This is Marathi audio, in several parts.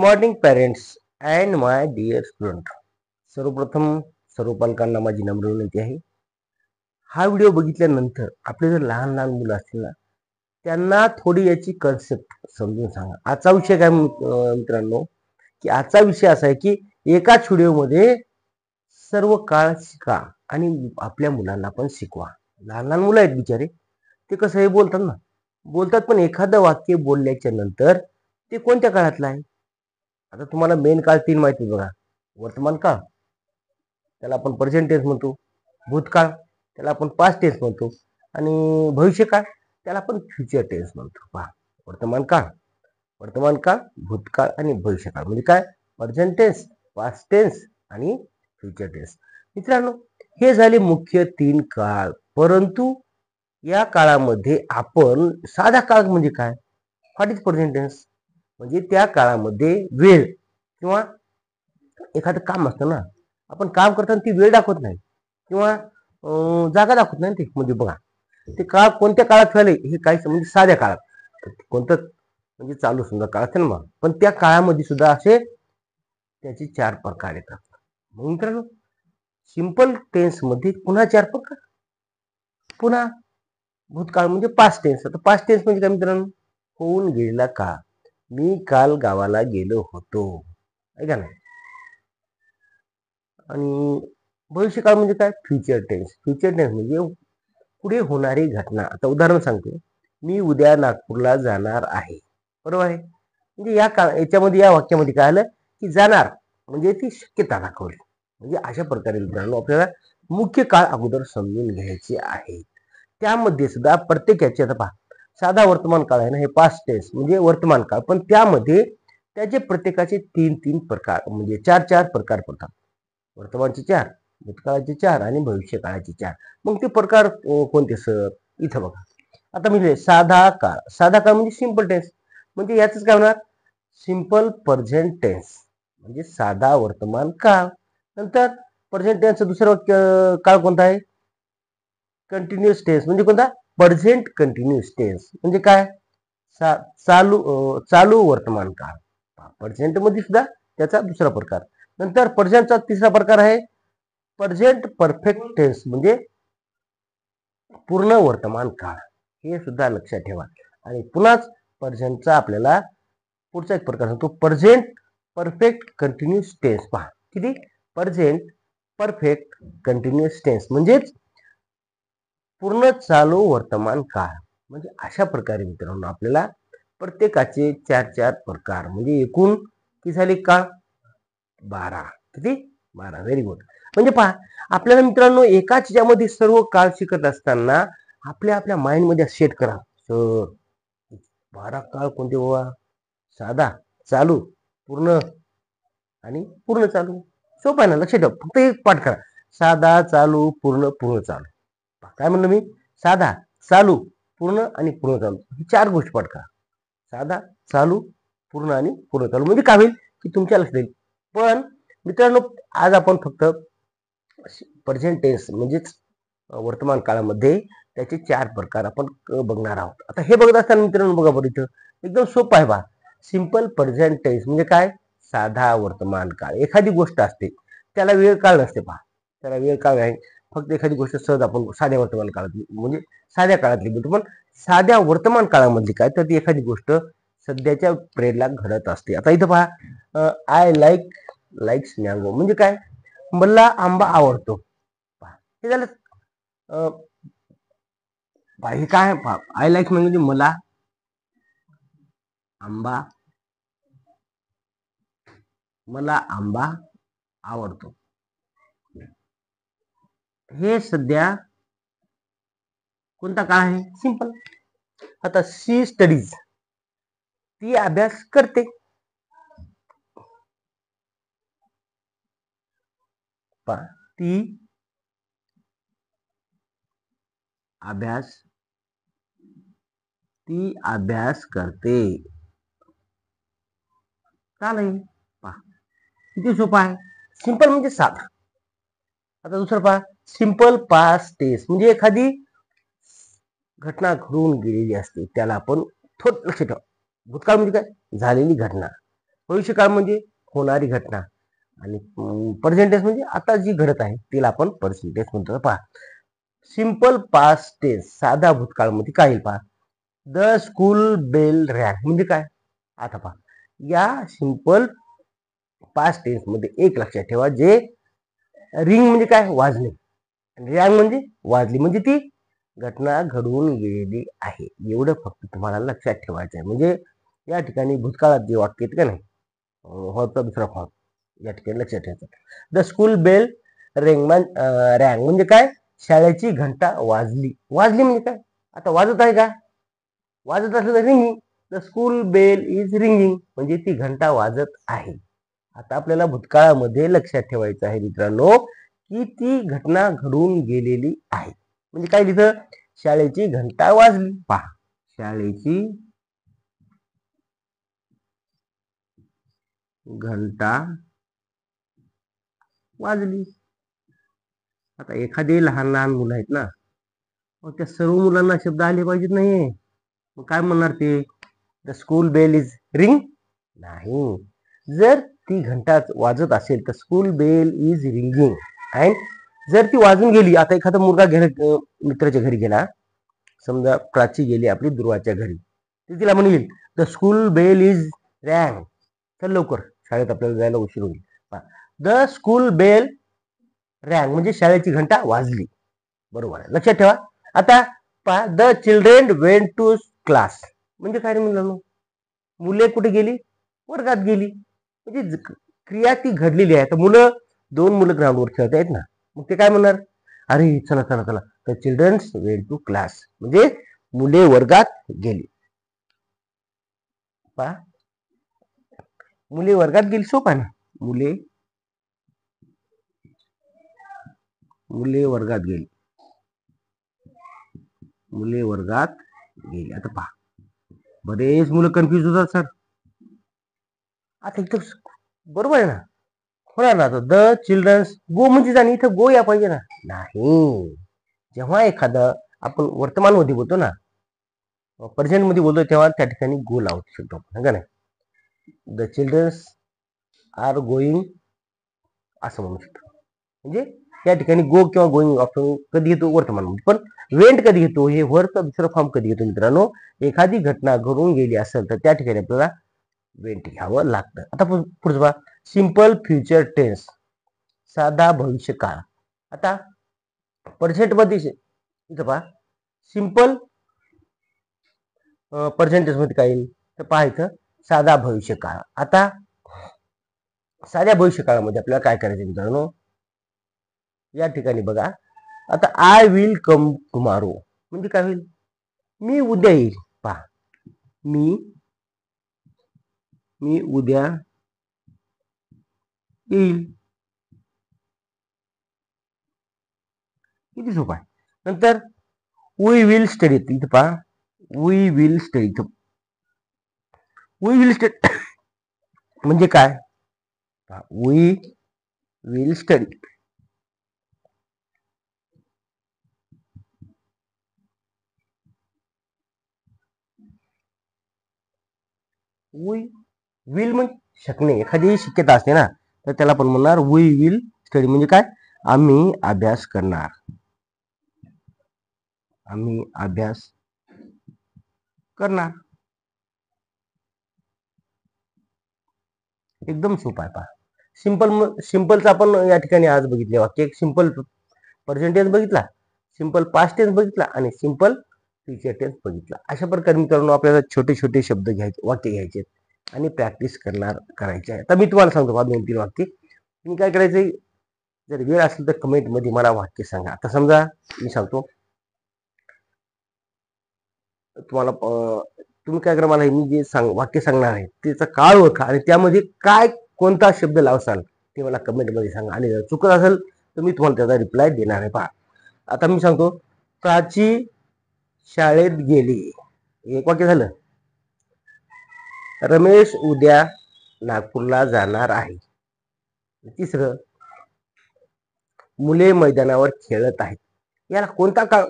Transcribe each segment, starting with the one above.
Morning parents and my dear student. सर्वप्रथम सर्व पालकांना माझी नम्र विनंती आहे. हा व्हिडिओ बघितल्यानंतर आपले जर लहान लहान मुलं असतील ना, त्यांना थोडी याची कन्सेप्ट समजून सांगा. आजचा विषय काय मित्रांनो, की आजचा विषय असा आहे की एकाच व्हिडिओमध्ये सर्व काळ शिका आणि आपल्या मुलांना पण शिकवा. लहान लहान मुलं आहेत बिचारे, ते कसं हे बोलतात पण एखादं वाक्य बोलल्याच्या नंतर ते कोणत्या काळातलं आहे. आता तुम्हाला मेन काळ 3 माहिती बघा. वर्तमान काळ, त्याला आपण प्रेझेंट टेन्स म्हणतो. भूतकाळ, त्याला आपण पास्ट टेन्स म्हणतो. आणि भविष्यकाळ, त्याला आपण फ्युचर टेन्स म्हणतो. पहा, वर्तमान काळ, भूतकाळ आणि भविष्यकाळ म्हणजे काय? प्रेझेंट टेन्स, पास्ट टेन्स आणि फ्युचर टेन्स. मित्रांनो, हे झाले मुख्य 3 काळ. परंतु या काळामध्ये आपण साधा काळ म्हणजे काय? What is present tense? म्हणजे त्या काळामध्ये वेळ किंवा एखादं काम असतं ना, आपण काम करताना ती वेळ दाखवत नाही किंवा जागा दाखवत नाही. ते म्हणजे बघा, ते काळ कोणत्या काळात झाले हे काही म्हणजे साध्या काळात कोणतं म्हणजे चालू सुद्धा काळ असेल मग, पण त्या काळामध्ये सुद्धा असे त्याचे 4 प्रकार येतात. मग मित्रांनो, सिंपल टेन्स मध्ये पुन्हा 4 प्रकार. पुन्हा भूतकाळ म्हणजे पास्ट टेन्स. आता पास्ट टेन्स म्हणजे काय मित्रांनो? होऊन गेलेला काळ. मी काल गावाला गेलो होतो, ऐका ना. आणि भविष्यकाळ म्हणजे काय? Future tense. फ्युचर टेन्स म्हणजे पुढे होणारी घटना. आता उदाहरण सांगतो, मी उद्या नागपूरला जाणार आहे, बरोबर आहे. म्हणजे याच्यामध्ये या वाक्यामध्ये काय आलं की जाणार म्हणजे ती शक्यता दाखवली. म्हणजे अशा प्रकारे मित्रांनो आपल्याला मुख्य काळ अगोदर समजून घ्यायचे आहे. त्यामध्ये सुद्धा प्रत्येकाचे, आता पहा, साधा वर्तमान काळ आहे ना, हे पास्ट टेन्स म्हणजे वर्तमान काळ, पण त्यामध्ये त्याचे प्रत्येकाचे 3 प्रकार म्हणजे 4 प्रकार पडतात. वर्तमानचे 4, भूतकाळाचे 4 आणि भविष्यकाळाचे 4. मग ते प्रकार कोणते सर? इथं बघा. आता म्हणजे साधा काळ म्हणजे सिंपल टेन्स. म्हणजे याच काय होणार? सिंपल प्रेझेंट टेन्स म्हणजे साधा वर्तमान काळ. नंतर प्रेझेंट टेन्सचं दुसरं काळ कोणता आहे? कंटिन्युअस टेन्स म्हणजे कोणता? प्रेझेंट कंटिन्युअस टेन्स म्हणजे काय? चालू वर्तमान काळ. प्रेझेंट मध्ये सुद्धा त्याचा दुसरा प्रकार. नंतर प्रेझेंटचा तिसरा प्रकार आहे प्रेझेंट परफेक्ट टेन्स म्हणजे पूर्ण वर्तमान काळ. हे सुद्धा लक्षात ठेवा. आणि पुन्हाच प्रेझेंटचा आपल्याला पुढचा एक प्रकार सांगतो, प्रेझेंट परफेक्ट कंटिन्युअस टेन्स. पहा किती? प्रेझेंट परफेक्ट कंटिन्युअस टेन्स म्हणजेच पूर्ण चालू वर्तमान काळ. म्हणजे अशा प्रकारे मित्रांनो आपल्याला प्रत्येकाचे 4 प्रकार म्हणजे एकूण किती झाले काळ? 12. किती? 12. Very good. म्हणजे पहा, आपल्याला मित्रांनो एकाच ज्यामध्ये सर्व काळ शिकत असताना आपल्या माइंड मध्ये सेट करा, सर 12 काळ कोणते बाबा? साधा, चालू, पूर्ण आणि पूर्ण चालू. सोपं आहे ना, लक्षात ठेवा. फक्त एक पाठ करा, साधा, चालू, पूर्ण, पूर्ण चालू. काय म्हणलं मी? साधा, चालू, पूर्ण आणि पूर्ण चालू. ही 4 गोष्टी पाठ करा. साधा, चालू, पूर्ण आणि पूर्ण चालू. म्हणजे काय होईल की तुमच्या लक्षात येईल. पण मित्रांनो, आज आपण फक्त प्रेझेंट टेन्स म्हणजेच वर्तमान काळामध्ये त्याचे 4 प्रकार आपण बघणार आहोत. आता हे बघत असताना मित्रांनो बघा बरं, इथं एकदम सोपं आहे बा. सिंपल प्रेझेंट टेन्स म्हणजे काय? साधा वर्तमान काळ. एखादी गोष्ट असते त्याला वेळ काळ नसते. पहा, त्याला वेळ काळ आहे. फक्त एखादी गोष्ट सहज आपण साध्या वर्तमान काळातली म्हणजे साध्या काळातली बोलतो, पण साध्या वर्तमान काळामधली काय तर ती एखादी गोष्ट सध्याच्या पिरियडला घडत असते. आता इथं पहा, आय लाईक्स मँगो म्हणजे काय? मला आंबा आवडतो. हे झालं. हे काय? आय लाईक्स म्हणजे मला आंबा आवडतो. हे सध्या कोणता काळ आहे? सिंपल. आता शी स्टडीज, ती अभ्यास करते. ती अभ्यास करते. का नाही? पहा किती सोपा आहे. सिंपल म्हणजे साधा. आता दुसरं पहा, सिंपल पास्ट टेन्स म्हणजे एखादी घटना घडून गेलेली असते त्याला आपण थोडं लक्ष ठेवा. भूतकाळ म्हणजे काय? झालेली घटना. भविष्यकाळ म्हणजे होणारी घटना आणि प्रेझेंट टेन्स म्हणजे आता जी घडत आहे तिला आपण प्रेझेंट टेन्स म्हणतो. पहा, सिंपल पास्ट टेन्स साधा भूतकाळमध्ये काय येईल पहा. द स्कूल बेल रॅंग म्हणजे काय. आता पहा, या सिंपल पास्ट टेन्स मध्ये एक लक्षात ठेवा, जे रिंग म्हणजे काय, वाजणे, रॅंग म्हणजे वाजली, म्हणजे ती घटना घडवून गेलेली आहे. एवढं फक्त तुम्हाला लक्षात ठेवायचं आहे. म्हणजे या ठिकाणी भूतकाळात जे वाक्य येतं का नाही, होता दुसरा फॉर्म या ठिकाणी लक्षात ठेवायचं. द स्कूल बेल रँग म्हणजे काय, शाळेची घंटा वाजली. वाजली म्हणजे काय, आता वाजत आहे का, वाजत असलं तर ringing. The school bell is ringing म्हणजे ती घंटा वाजत आहे. आता आपल्याला भूतकाळामध्ये लक्षात ठेवायचं आहे मित्रांनो, की ती घटना घडून गेलेली आहे. म्हणजे काय लिहितं, शाळेची घंटा वाजली. पहा, शाळेची घंटा वाजली. आता एखादे लहान लहान मुलं आहेत ना, मग त्या सर्व मुलांना शब्द आले पाहिजेत नाही, मग काय म्हणणार ते, the school bell is ring नाही. जर ती घंटा वाजत असेल तर school bell is ringing. And जर ती वाजून गेली, आता एखादा मुलगा मित्राच्या घरी गेला, समजा प्राची गेली आपली दुर्वाच्या घरी, ती तिला म्हणेल द स्कूल बेल इज रँग, चल लवकर शाळेत आपल्याला जायला उशीर होईल. द स्कूल बेल रँग म्हणजे शाळेची घंटा वाजली. बरोबर आहे, लक्षात ठेवा. आता पहा, the children went to class म्हणजे काय रे मुलांनो, मुले कुठे गेली, वर्गात गेली. म्हणजे क्रिया ती घडलेली आहे. तर दोन मुलं ग्राउंडवर खेळत आहेत ना, मग ते काय म्हणणार, अरे चला चला चला, the childrens went to class म्हणजे मुले वर्गात गेली. पहा, मुले वर्गात गेली, सोपा ना, मुले वर्गात गेली, मुले वर्गात गेली. आता पहा, बरेच मुलं कन्फ्युज होतात सर. आता इथं बरोबर आहे ना, होणार ना. द चिल्ड्रन्स गो म्हणजे जाणे, इथं गो या पाहिजे ना, नाही. जेव्हा एखादं आपण वर्तमान मध्ये बोलतो ना, प्रेझेंट मध्ये बोलतो, तेव्हा त्या ठिकाणी गो लावतो शकतो आपण, का नाही. द चिल्ड्रन्स आर गोईंग असं म्हणू शकतो. म्हणजे त्या ठिकाणी गो किंवा गोईंग ऑप्शन कधी येतो, वर्तमानमध्ये. पण वेंट कधी येतो, हे वरचा दुसरा फॉर्म कधी येतो मित्रांनो, एखादी घटना घडून गेली असेल तर त्या ठिकाणी आपल्याला वेंट घ्यावं लागतं. आता पुढचं पहा, सिंपल फ्युचर टेन्स साधा भविष्य काळ. आता प्रेझेंट मध्ये इथं पहा, सिंपल प्रेझेंट टेन्स मध्ये काय येईल तर पाहायचं, साधा भविष्य काळ. आता साध्या भविष्य काळामध्ये आपल्याला काय करायचं मित्रांनो, या ठिकाणी बघा, आता आय विल कम टुमारो म्हणजे काय होईल, मी उद्या येईल. पहा, मी उद्या येईल. किती सोपं आहे. नंतर वी विल स्टडी, इथं पहा, we will study. We will study म्हणजे काय, we will study. We will म्हणजे शकणे, एखादी शक्यता असते ना, तर त्याला आपण म्हणणार वी विल स्टडी म्हणजे काय, आम्ही अभ्यास करणार, आम्ही अभ्यास करणार. एकदम सोपा आहे. पहा, सिंपलचं आपण या ठिकाणी आज बघितले वाक्य, एक सिंपल प्रेझेंट टेन्स बघितला, सिंपल पास्ट टेन्स बघितला आणि सिंपल फ्युचर टेन्स बघितला. अशा प्रकारे मित्रांनो आपल्याला छोटे छोटे शब्द घ्यायचे, वाक्य घ्यायचे आणि प्रॅक्टिस करायची आहे. तर मी तुम्हाला सांगतो 2-3 वाक्य. तुम्ही काय करायचंय, जर वेळ असेल तर कमेंट मध्ये मला वाक्य सांगा. आता समजा मी सांगतो तुम्हाला, तुम्ही काय करा, मला मी जे वाक्य सांगणार आहे त्याचा काळ ओळखा आणि त्यामध्ये काय कोणता शब्द लावसाल ते मला कमेंट मध्ये सांगा. आणि जर चुकत असेल तर मी तुम्हाला त्याचा रिप्लाय देणार आहे. पहा, आता मी सांगतो, प्राची शाळेत गेली, एक वाक्य झालं. रमेश उद्या नागपूरला जाणार आहे. तिसरं, मुले मैदानावर खेळत आहेत. याला कोणता काळ,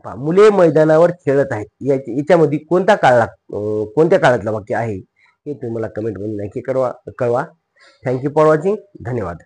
मुले मैदानावर खेळत आहेत, याच्यामध्ये कोणत्या काळातलं वाक्य आहे हे तुम्ही मला कमेंटमध्ये नक्की कळवा. Thank you for watching. धन्यवाद.